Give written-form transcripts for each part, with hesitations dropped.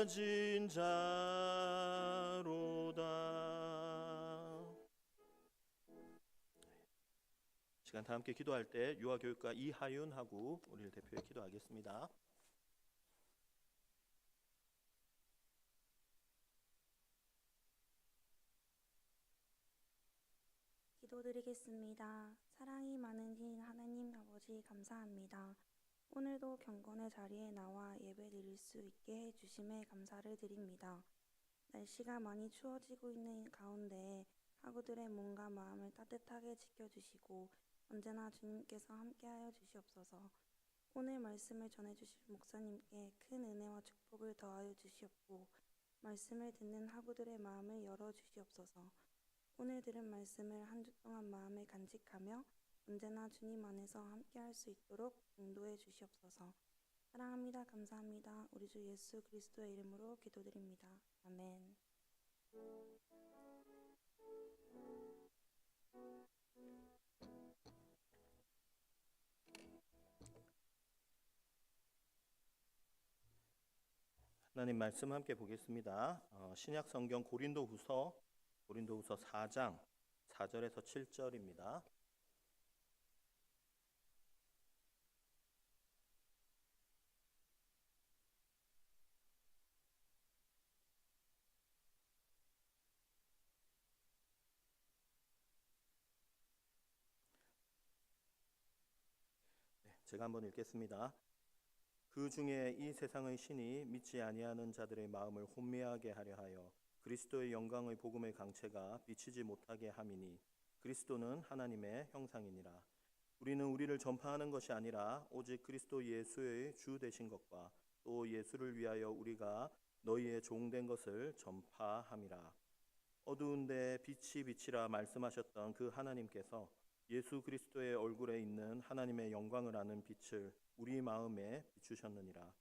가진 자로다. 시간 다 함께 기도할 때 유아교육과 이하윤하고 우리를 대표해 기도하겠습니다. 기도드리겠습니다. 사랑이 많으신 하나님 아버지 감사합니다. 오늘도 경건의 자리에 나와 예배 드릴 수 있게 해주심에 감사를 드립니다. 날씨가 많이 추워지고 있는 가운데 학우들의 몸과 마음을 따뜻하게 지켜주시고 언제나 주님께서 함께하여 주시옵소서. 오늘 말씀을 전해주실 목사님께 큰 은혜와 축복을 더하여 주시옵고 말씀을 듣는 학우들의 마음을 열어주시옵소서. 오늘 들은 말씀을 한 주 동안 마음에 간직하며 언제나 주님 안에서 함께할 수 있도록 인도해 주시옵소서. 사랑합니다. 감사합니다. 우리 주 예수 그리스도의 이름으로 기도드립니다. 아멘. 하나님 말씀 함께 보겠습니다. 신약 성경 고린도후서 4장 4절에서 7절입니다. 제가 한번 읽겠습니다. 그 중에 이 세상의 신이 믿지 아니하는 자들의 마음을 혼미하게 하려 하여 그리스도의 영광의 복음의 강체가 비치지 못하게 함이니 그리스도는 하나님의 형상이니라. 우리는 우리를 전파하는 것이 아니라 오직 그리스도 예수의 주 되신 것과 또 예수를 위하여 우리가 너희의 종된 것을 전파함이라. 어두운데 빛이 비치라 말씀하셨던 그 하나님께서 예수 그리스도의 얼굴에 있는 하나님의 영광을 아는 빛을 우리 마음에 비추셨느니라.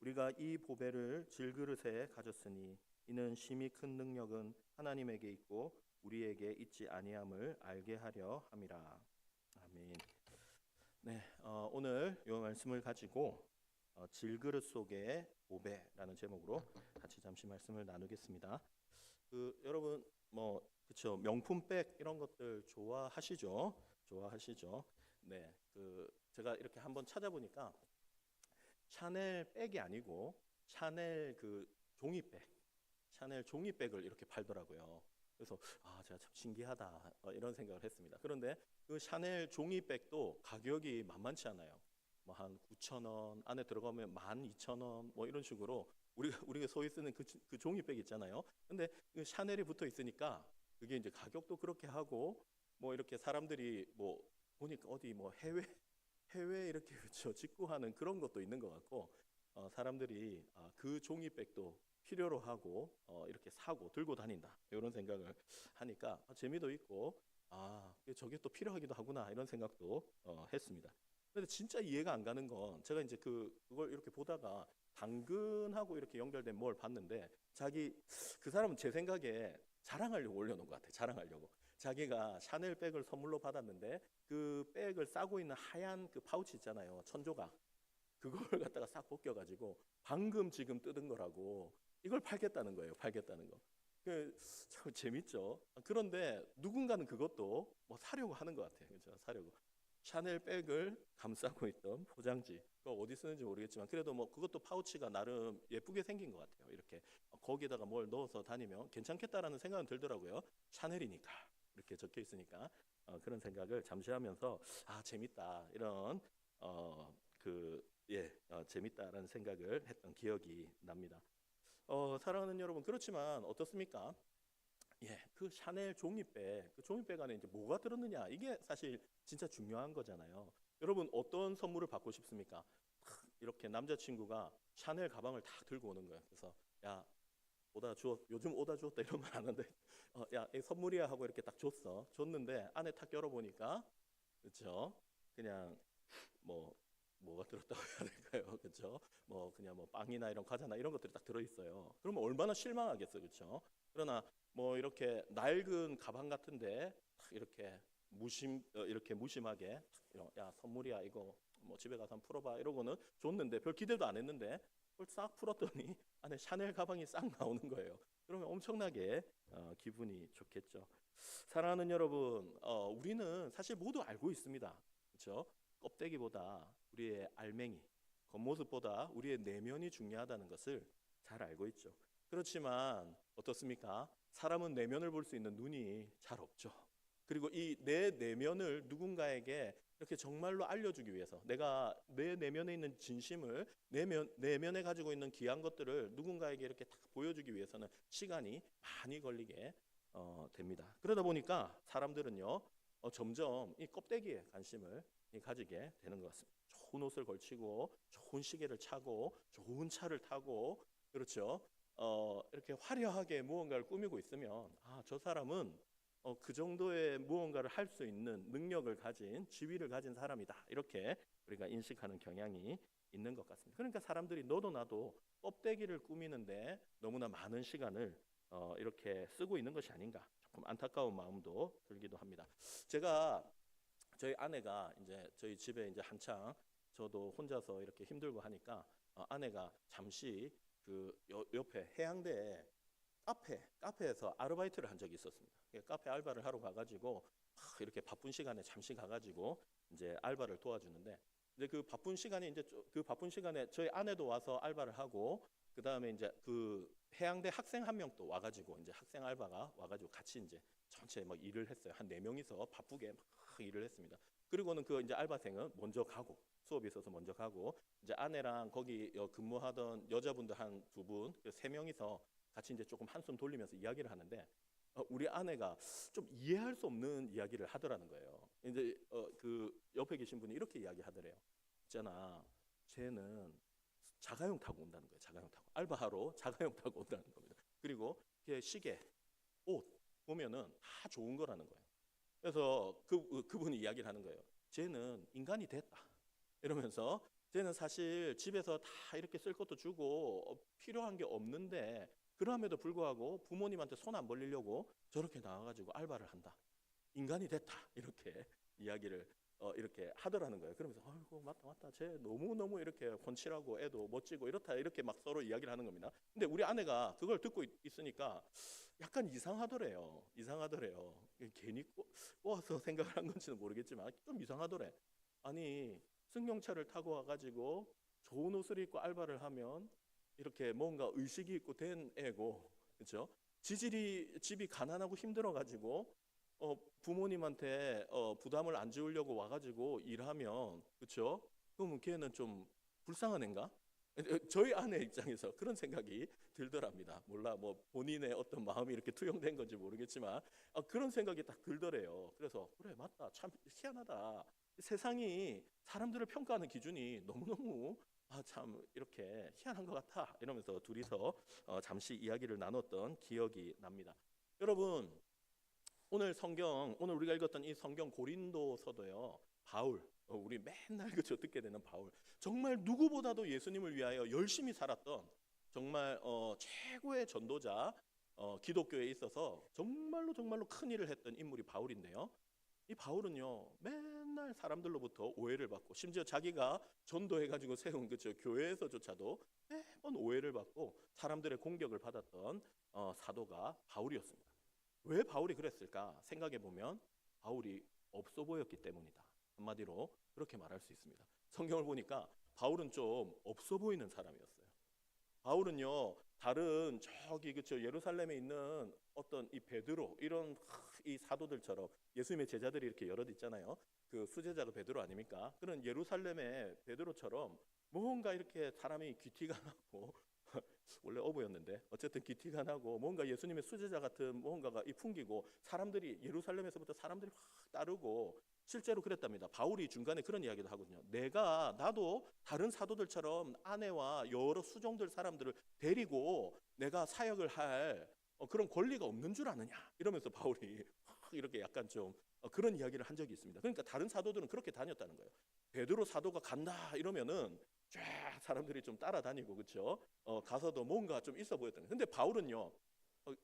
우리가 이 보배를 질그릇에 가졌으니 이는 심히 큰 능력은 하나님에게 있고 우리에게 있지 아니함을 알게 하려 함이라. 아멘. 네, 오늘 이 말씀을 가지고 질그릇 속의 보배라는 제목으로 같이 잠시 말씀을 나누겠습니다. 여러분 그쵸, 명품백 이런 것들 좋아하시죠? 네, 제가 이렇게 한번 찾아보니까 샤넬 백이 아니고 샤넬 샤넬 종이백을 이렇게 팔더라고요. 그래서 제가 참 신기하다 이런 생각을 했습니다. 그런데 그 샤넬 종이백도 가격이 만만치 않아요. 뭐 한 9,000원 안에 들어가면 12,000원 뭐 이런 식으로 우리가 소위 쓰는 그 종이백 있잖아요. 근데 그 샤넬이 붙어 있으니까 그게 이제 가격도 그렇게 하고 뭐 이렇게 사람들이 뭐 보니까 어디 뭐 해외 이렇게 그렇죠 직구하는 그런 것도 있는 것 같고 사람들이 그 종이백도 필요로 하고 이렇게 사고 들고 다닌다 이런 생각을 하니까 재미도 있고 저게 또 필요하기도 하구나 이런 생각도 했습니다. 근데 진짜 이해가 안 가는 건 제가 이제 그걸 이렇게 보다가 당근하고 이렇게 연결된 뭘 봤는데 그 사람은 제 생각에 자랑하려고 올려놓은 것 같아요. 자랑하려고. 자기가 샤넬 백을 선물로 받았는데 그 백을 싸고 있는 하얀 그 파우치 있잖아요. 천조각. 그걸 갖다가 싹 벗겨가지고 방금 지금 뜯은 거라고 이걸 팔겠다는 거예요. 팔겠다는 거. 참 재밌죠. 그런데 누군가는 그것도 뭐 사려고 하는 것 같아요. 그렇죠? 사려고. 샤넬 백을 감싸고 있던 포장지. 그거 어디 쓰는지 모르겠지만 그래도 뭐 그것도 파우치가 나름 예쁘게 생긴 것 같아요. 이렇게 거기에다가 뭘 넣어서 다니면 괜찮겠다라는 생각은 들더라고요. 샤넬이니까 이렇게 적혀 있으니까 그런 생각을 잠시 하면서 재밌다 이런 재밌다라는 생각을 했던 기억이 납니다. 사랑하는 여러분 그렇지만 어떻습니까? 그 샤넬 종이백, 그 종이백 안에 이제 뭐가 들었느냐 이게 사실 진짜 중요한 거잖아요. 여러분 어떤 선물을 받고 싶습니까? 이렇게 남자친구가 샤넬 가방을 딱 들고 오는 거예요. 그래서 야 요즘 오다 주었다 이런 말 안 하는데 야 선물이야 하고 이렇게 딱 줬는데 안에 딱 열어보니까 그렇죠? 그냥 뭐가 들었다고 해야 될까요? 그렇죠? 뭐 그냥 뭐 빵이나 이런 과자나 이런 것들이 딱 들어있어요. 그러면 얼마나 실망하겠어요, 그렇죠? 그러나 뭐 이렇게 낡은 가방 같은데 이렇게 무심하게 야 선물이야 이거 뭐 집에 가서 한번 풀어봐 이러고는 줬는데 별 기대도 안 했는데 그걸 싹 풀었더니 안에 샤넬 가방이 싹 나오는 거예요. 그러면 엄청나게 기분이 좋겠죠. 사랑하는 여러분, 우리는 사실 모두 알고 있습니다. 그렇죠? 껍데기보다 우리의 알맹이, 겉모습보다 우리의 내면이 중요하다는 것을 잘 알고 있죠. 그렇지만 어떻습니까? 사람은 내면을 볼 수 있는 눈이 잘 없죠. 그리고 이 내 내면을 누군가에게 이렇게 정말로 알려주기 위해서, 내가 내 내면에 있는 진심을, 내면에 가지고 있는 귀한 것들을 누군가에게 이렇게 딱 보여주기 위해서는 시간이 많이 걸리게 됩니다. 그러다 보니까 사람들은요, 점점 이 껍데기에 관심을 가지게 되는 것 같습니다. 좋은 옷을 걸치고, 좋은 시계를 차고, 좋은 차를 타고, 그렇죠. 이렇게 화려하게 무언가를 꾸미고 있으면, 저 사람은 그 정도의 무언가를 할 수 있는 능력을 가진, 지위를 가진 사람이다, 이렇게 우리가 인식하는 경향이 있는 것 같습니다. 그러니까 사람들이 너도 나도 껍데기를 꾸미는데 너무나 많은 시간을 이렇게 쓰고 있는 것이 아닌가, 조금 안타까운 마음도 들기도 합니다. 제가, 저희 아내가 이제 저희 집에 이제 한창 저도 혼자서 이렇게 힘들고 하니까 아내가 잠시 그 옆에 해양대에 카페에서 아르바이트를 한 적이 있었습니다. 카페 알바를 하러 가가지고 이렇게 바쁜 시간에 잠시 가가지고 이제 알바를 도와주는데, 이제 그 바쁜 시간에 저희 아내도 와서 알바를 하고, 그 다음에 이제 그 해양대 학생 한 명 또 와가지고, 이제 학생 알바가 와가지고 같이 이제 전체 막 일을 했어요. 한 4명이서 바쁘게 막 일을 했습니다. 그리고는 그 이제 알바생은 먼저 가고, 수업이 있어서 먼저 가고, 이제 아내랑 거기 근무하던 여자분들 한 2분, 3명이서 같이 이제 조금 한숨 돌리면서 이야기를 하는데, 우리 아내가 좀 이해할 수 없는 이야기를 하더라는 거예요. 이제 그 옆에 계신 분이 이렇게 이야기하더래요. 있잖아, 쟤는 자가용 타고 온다는 거예요. 자가용 타고 알바하러 자가용 타고 온다는 겁니다. 그리고 시계, 옷 보면은 다 좋은 거라는 거예요. 그래서 그분이 이야기를 하는 거예요. 쟤는 인간이 됐다, 이러면서 쟤는 사실 집에서 다 이렇게 쓸 것도 주고 필요한 게 없는데, 그럼에도 불구하고 부모님한테 손 안 벌리려고 저렇게 나와가지고 알바를 한다. 인간이 됐다, 이렇게 이야기를 이렇게 하더라는 거예요. 그러면서 아이고, 맞다, 쟤 너무너무 이렇게 훤칠하고 애도 멋지고 이렇다, 이렇게 막 서로 이야기를 하는 겁니다. 근데 우리 아내가 그걸 듣고 있으니까 약간 이상하더래요. 괜히 꼬아서 생각을 한 건지는 모르겠지만 좀 이상하더래. 아니, 승용차를 타고 와가지고 좋은 옷을 입고 알바를 하면 이렇게 뭔가 의식이 있고 된 애고, 그렇죠? 집이 가난하고 힘들어가지고 부모님한테 부담을 안 지우려고 와가지고 일하면, 그렇죠? 그러면 걔는 좀 불쌍한 애인가? 저희 아내 입장에서 그런 생각이 들더랍니다. 몰라, 뭐 본인의 어떤 마음이 이렇게 투영된 건지 모르겠지만 그런 생각이 딱 들더래요. 그래서 그래, 맞다, 참 희한하다. 세상이 사람들을 평가하는 기준이 너무너무 참 이렇게 희한한 것 같아, 이러면서 둘이서 잠시 이야기를 나눴던 기억이 납니다. 여러분, 오늘 우리가 읽었던 이 성경 고린도서도요, 바울, 우리 맨날 그저 듣게 되는 바울, 정말 누구보다도 예수님을 위하여 열심히 살았던 정말 최고의 전도자, 기독교에 있어서 정말로 큰 일을 했던 인물이 바울인데요. 이 바울은요, 맨날 사람들로부터 오해를 받고, 심지어 자기가 전도해가지고 세운 그저 교회에서조차도 매번 오해를 받고 사람들의 공격을 받았던 사도가 바울이었습니다. 왜 바울이 그랬을까 생각해 보면, 바울이 없어 보였기 때문이다, 한마디로 그렇게 말할 수 있습니다. 성경을 보니까 바울은 좀 없어 보이는 사람이었어요. 바울은요, 다른 저기 그쵸 예루살렘에 있는 어떤 이 베드로, 이런 이 사도들처럼, 예수님의 제자들이 이렇게 여럿 있잖아요. 그 수제자가 베드로 아닙니까? 그런 예루살렘의 베드로처럼 뭔가 이렇게 사람이 귀티가 나고 원래 어부였는데 어쨌든 귀티가 나고 뭔가 예수님의 수제자 같은 뭔가가 풍기고, 예루살렘에서부터 사람들이 확 따르고, 실제로 그랬답니다. 바울이 중간에 그런 이야기도 하거든요. 나도 다른 사도들처럼 아내와 여러 수종들 사람들을 데리고 내가 사역을 할 그런 권리가 없는 줄 아느냐, 이러면서 바울이 이렇게 약간 좀 그런 이야기를 한 적이 있습니다. 그러니까 다른 사도들은 그렇게 다녔다는 거예요. 베드로 사도가 간다 이러면은 쫙 사람들이 좀 따라다니고, 그렇죠? 가서도 뭔가 좀 있어 보였다는 거예요. 근데 바울은요,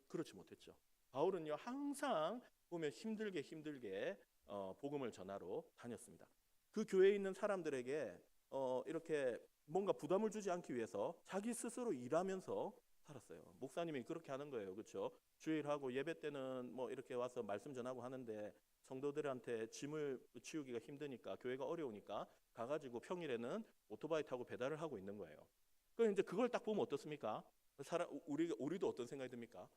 그렇지 못했죠. 바울은요, 항상 보면 힘들게 복음을 전하러 다녔습니다. 그 교회에 있는 사람들에게 이렇게 뭔가 부담을 주지 않기 위해서 자기 스스로 일하면서 살았어요. 목사님이 그렇게 하는 거예요. 그렇죠? 주일하고 예배 때는 뭐 이렇게 와서 말씀 전하고 하는데 성도들한테 짐을 치우기가 힘드니까, 교회가 어려우니까 가가지고 평일에는 오토바이 타고 배달을 하고 있는 거예요. 그럼 이제 그걸 딱 보면 어떻습니까? 우리도 어떤 생각이 듭니까?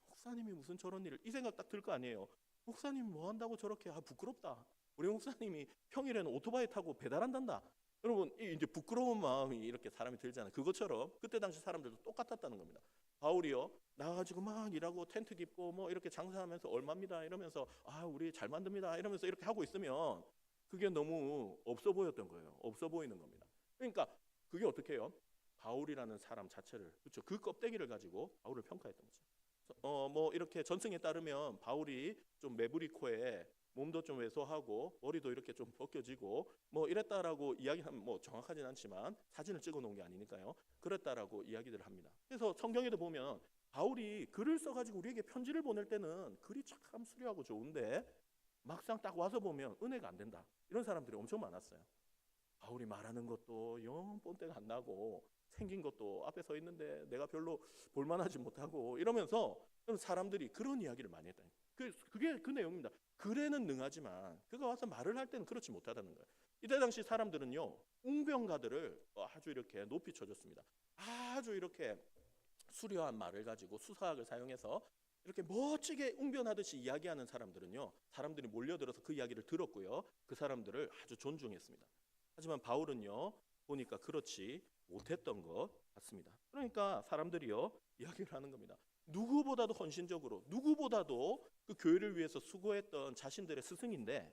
목사님이 무슨 저런 일을, 이 생각 딱 들 거 아니에요. 목사님 뭐 한다고 저렇게, 부끄럽다. 우리 목사님이 평일에는 오토바이 타고 배달한단다. 여러분, 이제 부끄러운 마음이 이렇게 사람이 들잖아요. 그것처럼 그때 당시 사람들도 똑같았다는 겁니다. 바울이요, 나가지고 막 일하고 텐트 깁고 뭐 이렇게 장사하면서 얼마입니다 이러면서, 우리 잘 만듭니다 이러면서 이렇게 하고 있으면 그게 너무 없어 보였던 거예요. 없어 보이는 겁니다. 그러니까 그게 어떻게 해요? 바울이라는 사람 자체를, 그렇죠, 그 껍데기를 가지고 바울을 평가했던 거죠. 뭐 이렇게 전승에 따르면 바울이 좀 매부리코에 몸도 좀 왜소하고 머리도 이렇게 좀 벗겨지고 뭐 이랬다라고 이야기하면, 뭐 정확하진 않지만 사진을 찍어 놓은 게 아니니까요, 그랬다라고 이야기들을 합니다. 그래서 성경에도 보면 바울이 글을 써가지고 우리에게 편지를 보낼 때는 글이 참 수려하고 좋은데 막상 딱 와서 보면 은혜가 안 된다, 이런 사람들이 엄청 많았어요. 바울이 말하는 것도 영 본때가 안 나고 생긴 것도 앞에 서 있는데 내가 별로 볼만하지 못하고 이러면서 사람들이 그런 이야기를 많이 했다. 그게 그 내용입니다. 글에는 능하지만 그가 와서 말을 할 때는 그렇지 못하다는 거예요. 이때 당시 사람들은요, 웅변가들을 아주 이렇게 높이 쳐줬습니다. 아주 이렇게 수려한 말을 가지고 수사학을 사용해서 이렇게 멋지게 웅변하듯이 이야기하는 사람들은요, 사람들이 몰려들어서 그 이야기를 들었고요, 그 사람들을 아주 존중했습니다. 하지만 바울은요, 보니까 그렇지 못했던 것 같습니다. 그러니까 사람들이요, 이야기를 하는 겁니다. 누구보다도 헌신적으로, 누구보다도 그 교회를 위해서 수고했던 자신들의 스승인데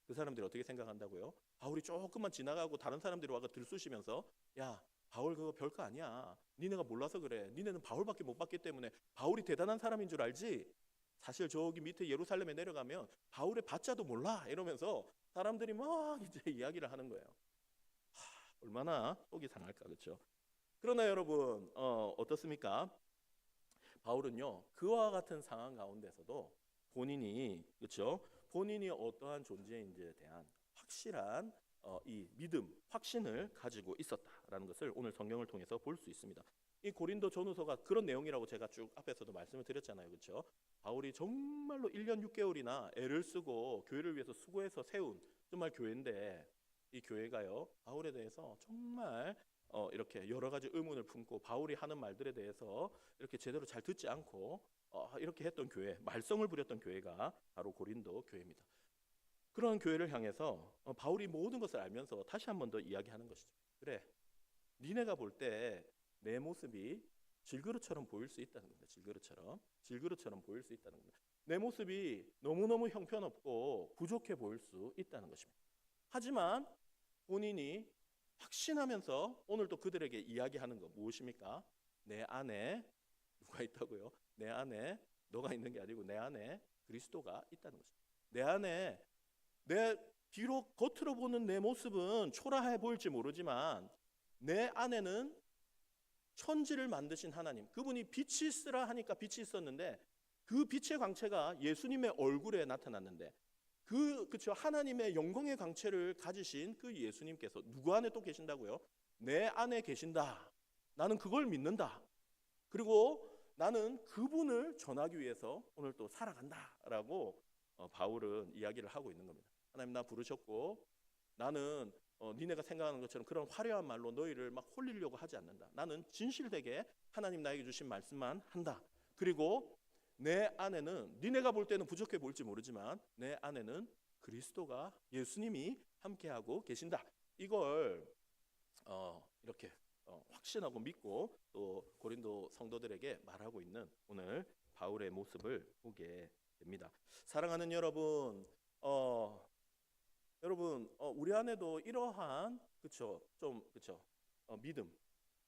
그 사람들이 어떻게 생각한다고요? 바울이 조금만 지나가고 다른 사람들이 와서 들쑤시면서, 야, 바울 그거 별거 아니야, 니네가 몰라서 그래, 니네는 바울밖에 못 봤기 때문에 바울이 대단한 사람인 줄 알지, 사실 저기 밑에 예루살렘에 내려가면 바울의 바자도 몰라, 이러면서 사람들이 막 이제 이야기를 하는 거예요. 얼마나 속이 상할까, 그렇죠? 그러나 여러분, 어떻습니까? 바울은요, 그와 같은 상황 가운데서도 본인이, 그렇죠, 본인이 어떠한 존재인지에 대한 확실한 이 믿음, 확신을 가지고 있었다라는 것을 오늘 성경을 통해서 볼 수 있습니다. 이 고린도 전후서가 그런 내용이라고 제가 쭉 앞에서도 말씀을 드렸잖아요, 그렇죠? 바울이 정말로 1년 6개월이나 애를 쓰고 교회를 위해서 수고해서 세운 정말 교회인데, 이 교회가요, 바울에 대해서 정말 이렇게 여러 가지 의문을 품고 바울이 하는 말들에 대해서 이렇게 제대로 잘 듣지 않고 이렇게 했던 교회, 말썽을 부렸던 교회가 바로 고린도 교회입니다. 그런 교회를 향해서 바울이 모든 것을 알면서 다시 한 번 더 이야기하는 것이죠. 그래, 니네가 볼 때 내 모습이 질그릇처럼 보일 수 있다는 겁니다. 질그릇처럼 보일 수 있다는 겁니다. 내 모습이 너무너무 형편없고 부족해 보일 수 있다는 것입니다. 하지만 본인이 확신하면서 오늘 또 그들에게 이야기하는 거 무엇입니까? 내 안에 누가 있다고요? 내 안에 너가 있는 게 아니고 내 안에 그리스도가 있다는 것입니다. 내 안에, 비록 겉으로 보는 내 모습은 초라해 보일지 모르지만 내 안에는 천지를 만드신 하나님, 그분이 빛이 있으라 하니까 빛이 있었는데 그 빛의 광채가 예수님의 얼굴에 나타났는데, 그렇죠, 하나님의 영광의 광채를 가지신 그 예수님께서 누구 안에 또 계신다고요? 내 안에 계신다. 나는 그걸 믿는다. 그리고 나는 그분을 전하기 위해서 오늘 또 살아간다라고 바울은 이야기를 하고 있는 겁니다. 하나님, 나 부르셨고 나는 니네가 생각하는 것처럼 그런 화려한 말로 너희를 막 홀리려고 하지 않는다. 나는 진실되게 하나님 나에게 주신 말씀만 한다. 그리고 내 안에는, 니네가 볼 때는 부족해 보일지 모르지만 내 안에는 그리스도가, 예수님이 함께하고 계신다. 이걸 이렇게 확신하고 믿고 또 고린도 성도들에게 말하고 있는 오늘 바울의 모습을 보게 됩니다. 사랑하는 여러분, 우리 안에도 이러한, 그렇죠, 믿음,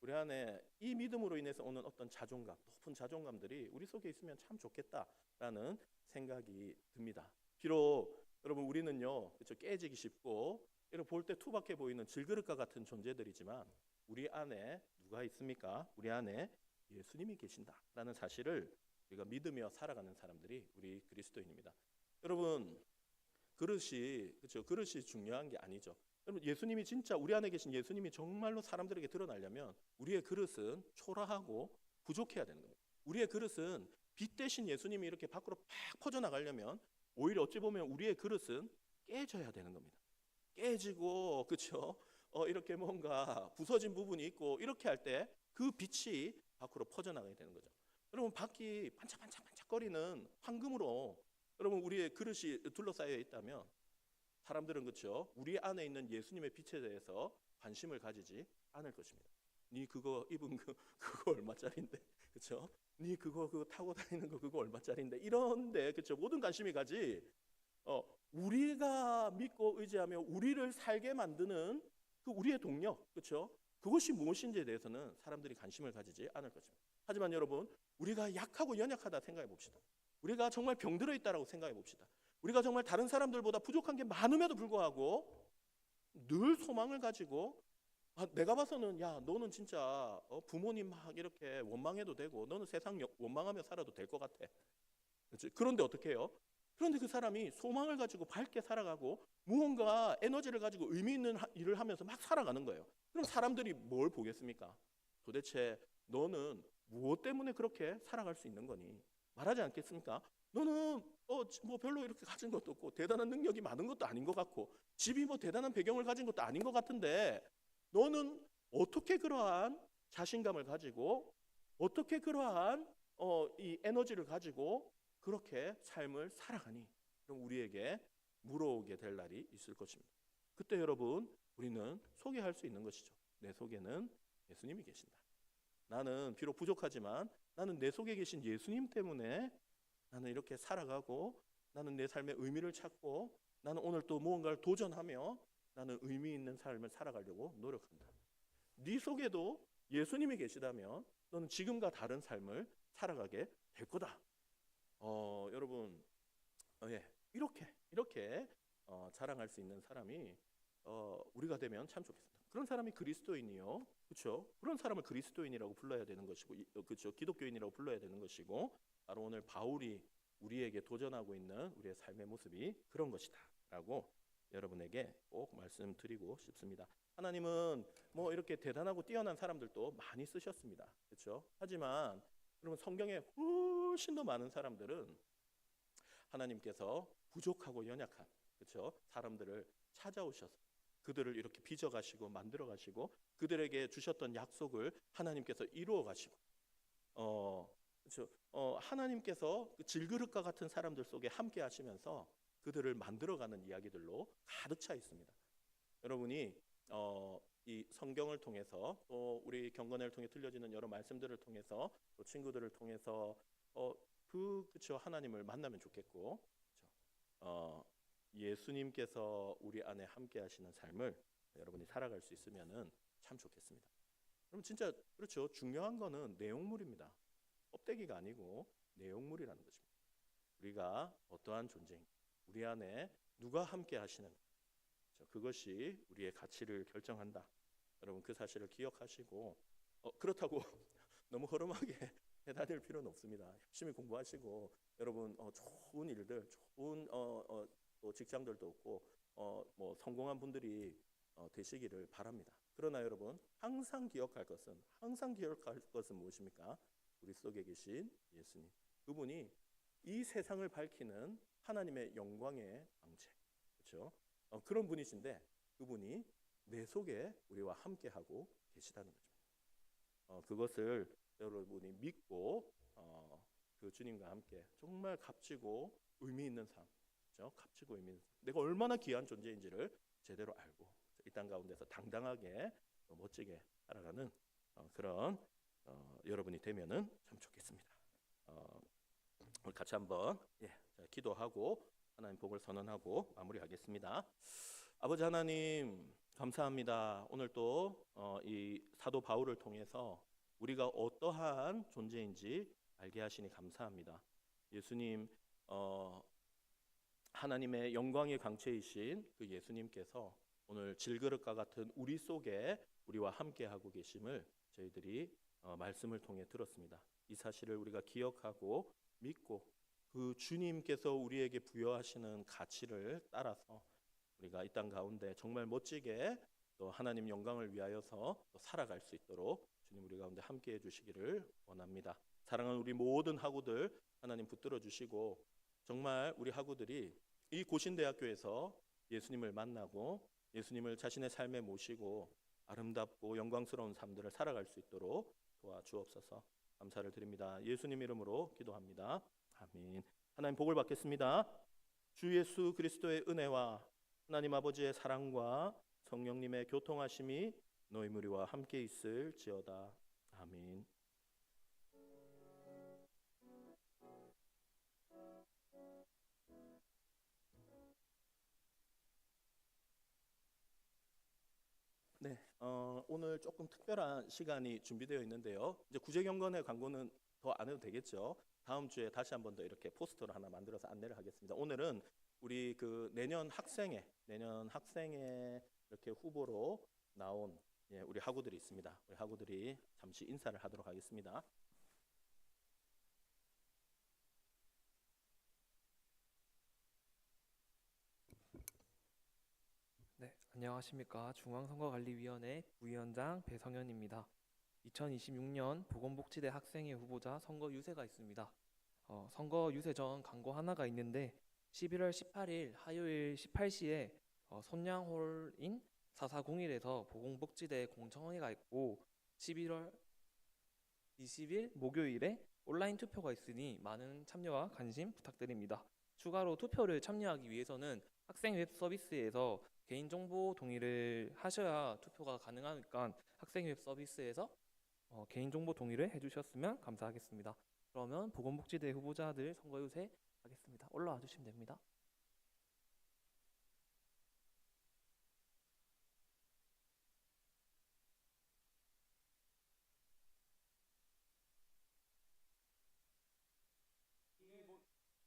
우리 안에 이 믿음으로 인해서 오는 어떤 자존감, 높은 자존감들이 우리 속에 있으면 참 좋겠다라는 생각이 듭니다. 비록 여러분 우리는요, 그렇죠, 깨지기 쉽고 이렇게 볼 때 투박해 보이는 질그릇과 같은 존재들이지만 우리 안에 누가 있습니까? 우리 안에 예수님이 계신다라는 사실을 우리가 믿으며 살아가는 사람들이 우리 그리스도인입니다. 여러분, 그릇이 중요한 게 아니죠. 여러분, 예수님이 진짜 우리 안에 계신 예수님이 정말로 사람들에게 드러나려면 우리의 그릇은 초라하고 부족해야 되는 겁니다. 우리의 그릇은 빛 대신 예수님이 이렇게 밖으로 팍 퍼져나가려면 오히려 어찌 보면 우리의 그릇은 깨져야 되는 겁니다. 깨지고, 그렇죠? 이렇게 뭔가 부서진 부분이 있고 이렇게 할 때 그 빛이 밖으로 퍼져나가야 되는 거죠. 여러분, 밖이 반짝반짝반짝거리는 황금으로 여러분 우리의 그릇이 둘러싸여 있다면 사람들은, 그렇죠, 우리 안에 있는 예수님의 빛에 대해서 관심을 가지지 않을 것입니다. 네 그거 입은 그거 얼마짜린데, 그렇죠? 네 그거 타고 다니는 거 그거 얼마짜린데, 이런데, 그렇죠, 모든 관심이 가지. 우리가 믿고 의지하며 우리를 살게 만드는 그 우리의 동력, 그렇죠? 그것이 무엇인지에 대해서는 사람들이 관심을 가지지 않을 것입니다. 하지만 여러분, 우리가 약하고 연약하다 생각해 봅시다. 우리가 정말 병들어 있다라고 생각해 봅시다. 우리가 정말 다른 사람들보다 부족한 게 많음에도 불구하고 늘 소망을 가지고, 내가 봐서는 야, 너는 진짜 부모님 막 이렇게 원망해도 되고 너는 세상 원망하며 살아도 될 것 같아. 그렇지? 그런데 어떻게 해요? 그런데 그 사람이 소망을 가지고 밝게 살아가고 무언가 에너지를 가지고 의미 있는 일을 하면서 막 살아가는 거예요. 그럼 사람들이 뭘 보겠습니까? 도대체 너는 무엇 때문에 그렇게 살아갈 수 있는 거니? 말하지 않겠습니까? 너는 뭐 별로 이렇게 가진 것도 없고 대단한 능력이 많은 것도 아닌 것 같고 집이 뭐 대단한 배경을 가진 것도 아닌 것 같은데 너는 어떻게 그러한 자신감을 가지고 어떻게 그러한 이 에너지를 가지고 그렇게 삶을 살아가니? 그럼 우리에게 물어오게 될 날이 있을 것입니다. 그때 여러분, 우리는 소개할 수 있는 것이죠. 내 속에는 예수님이 계신다. 나는 비록 부족하지만 나는 내 속에 계신 예수님 때문에 나는 이렇게 살아가고 나는 내 삶의 의미를 찾고 나는 오늘 또 무언가를 도전하며 나는 의미 있는 삶을 살아가려고 노력한다. 네 속에도 예수님이 계시다면 너는 지금과 다른 삶을 살아가게 될 거다. 여러분, 이렇게 자랑할 수 있는 사람이 우리가 되면 참 좋겠습니다. 그런 사람이 그리스도인이요, 그렇죠? 그런 사람을 그리스도인이라고 불러야 되는 것이고, 그렇죠? 기독교인이라고 불러야 되는 것이고, 바로 오늘 바울이 우리에게 도전하고 있는 우리의 삶의 모습이 그런 것이다라고 여러분에게 꼭 말씀드리고 싶습니다. 하나님은 뭐 이렇게 대단하고 뛰어난 사람들도 많이 쓰셨습니다, 그렇죠? 하지만 여러분, 성경에 훨씬 더 많은 사람들은 하나님께서 부족하고 연약한, 그렇죠, 사람들을 찾아오셔서 그들을 이렇게 빚어가시고 만들어가시고 그들에게 주셨던 약속을 하나님께서 이루어가시고 그렇죠, 하나님께서 그 질그릇과 같은 사람들 속에 함께 하시면서 그들을 만들어가는 이야기들로 가득 차 있습니다. 여러분이 이 성경을 통해서 또 우리 경건회를 통해 들려지는 여러 말씀들을 통해서 또 친구들을 통해서 그렇죠, 하나님을 만나면 좋겠고, 그렇죠? 예수님께서 우리 안에 함께 하시는 삶을 여러분이 살아갈 수 있으면은 참 좋겠습니다. 그럼 진짜, 그렇죠, 중요한 거는 내용물입니다. 껍데기가 아니고 내용물이라는 것입니다. 우리가 어떠한 존재인가, 우리 안에 누가 함께 하시는가, 그것이 우리의 가치를 결정한다. 여러분, 그 사실을 기억하시고 그렇다고 너무 허름하게 해다닐 필요는 없습니다. 열심히 공부하시고 여러분 좋은 일들, 좋은 또 직장들도 없고 뭐 성공한 분들이 되시기를 바랍니다. 그러나 여러분, 항상 기억할 것은 무엇입니까? 우리 속에 계신 예수님, 그분이 이 세상을 밝히는 하나님의 영광의 광채, 그렇죠? 그런 분이신데 그분이 내 속에 우리와 함께하고 계시다는 거죠. 그것을 여러분이 믿고 그 주님과 함께 정말 값지고 의미 있는 삶, 그렇죠? 값지고 의미 있는 삶, 내가 얼마나 귀한 존재인지를 제대로 알고 이 땅 가운데서 당당하게 멋지게 살아가는 그런 여러분이 되면은 참 좋겠습니다. 우리 같이 한번 기도하고 하나님 복을 선언하고 마무리하겠습니다. 아버지 하나님, 감사합니다. 오늘 또 이 사도 바울을 통해서 우리가 어떠한 존재인지 알게 하시니 감사합니다. 예수님, 하나님의 영광의 광채이신 그 예수님께서 오늘 질그릇과 같은 우리 속에 우리와 함께하고 계심을 저희들이 말씀을 통해 들었습니다. 이 사실을 우리가 기억하고 믿고 그 주님께서 우리에게 부여하시는 가치를 따라서 우리가 이 땅 가운데 정말 멋지게 또 하나님 영광을 위하여서 또 살아갈 수 있도록 주님 우리 가운데 함께해 주시기를 원합니다. 사랑하는 우리 모든 학우들 하나님 붙들어 주시고 정말 우리 학우들이 이 고신대학교에서 예수님을 만나고 예수님을 자신의 삶에 모시고 아름답고 영광스러운 삶들을 살아갈 수 있도록 도와주옵소서. 감사를 드립니다. 예수님 이름으로 기도합니다. 아멘. 하나님 복을 받겠습니다. 주 예수 그리스도의 은혜와 하나님 아버지의 사랑과 성령님의 교통하심이 너희 무리와 함께 있을지어다. 아멘. 네, 오늘 조금 특별한 시간이 준비되어 있는데요. 이제 구제경건의 광고는 더 안 해도 되겠죠. 다음 주에 다시 한 번 더 이렇게 포스터를 하나 만들어서 안내를 하겠습니다. 오늘은 우리 그 내년 학생회 이렇게 후보로 나온 우리 학우들이 있습니다. 우리 학우들이 잠시 인사를 하도록 하겠습니다. 네, 안녕하십니까. 중앙선거관리위원회 부위원장 배성현입니다. 2026년 보건복지대 학생회 후보자 선거 유세가 있습니다. 선거 유세 전 광고 하나가 있는데 11월 18일 화요일 18시에 손양홀인 4401에서 보건복지대 공청회가 있고 11월 20일 목요일에 온라인 투표가 있으니 많은 참여와 관심 부탁드립니다. 추가로 투표를 참여하기 위해서는 학생 웹 서비스에서 개인정보 동의를 하셔야 투표가 가능하니까 학생 웹 서비스에서 개인정보 동의를 해주셨으면 감사하겠습니다. 그러면 보건복지대 후보자들 선거 유세 하겠습니다. 올라와 주시면 됩니다.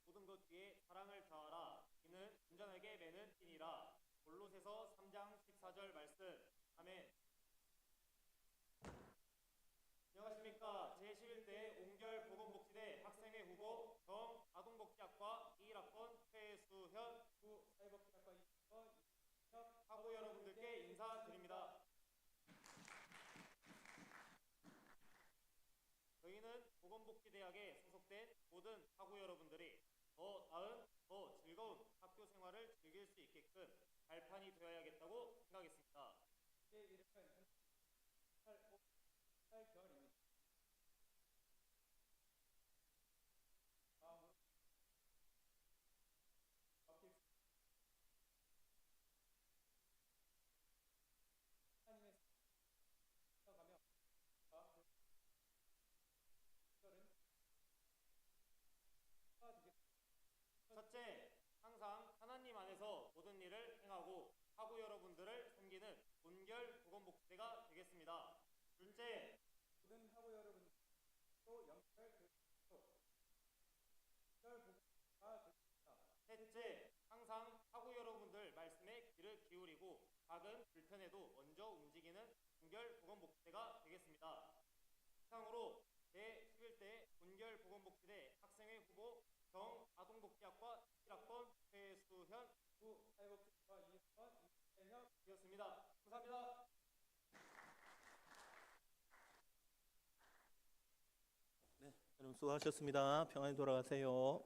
모든 것 위에 사랑을 다하라. 이는 온전하게 매는 띠니라. 골로새서 3장 14절 말씀. 아멘. 안녕하십니까. 제11대 옹결 보건복지대 학생회 후보 정아동복지학과 21학번 최수현, 사회복지학과 2학번 학우 여러분들께 인사드립니다. 저희는 보건복지대학에 소속된 모든 학우 여러분들이 더 나은, 더 즐거운 학교 생활을 즐길 수 있게끔 발판이 되어야겠다고 생각했습니다. 제 이름은 8결입니다. 다음으로 하나님의 가며 첫째, 항상 하나님 안에서 모든 일을 행하고 학우 여러분들을 섬기는 온결 보건복지대가 되겠습니다. 둘째, 모든 학우 여러분도 연결 보건복지가 되겠습니다. 셋째, 항상 학우 여러분들 말씀에 귀를 기울이고 작은 불편에도 먼저 움직이는 온결 보건복지대가 되겠습니다. 이상으로 제11대 온결 보건복지대 학생회 후보 정아동복지학과 1학번 최수현, 사회복지학과 2학번 이현혁이었습니다. 감사합니다. 네, 여러분 수고하셨습니다. 평안히 돌아가세요.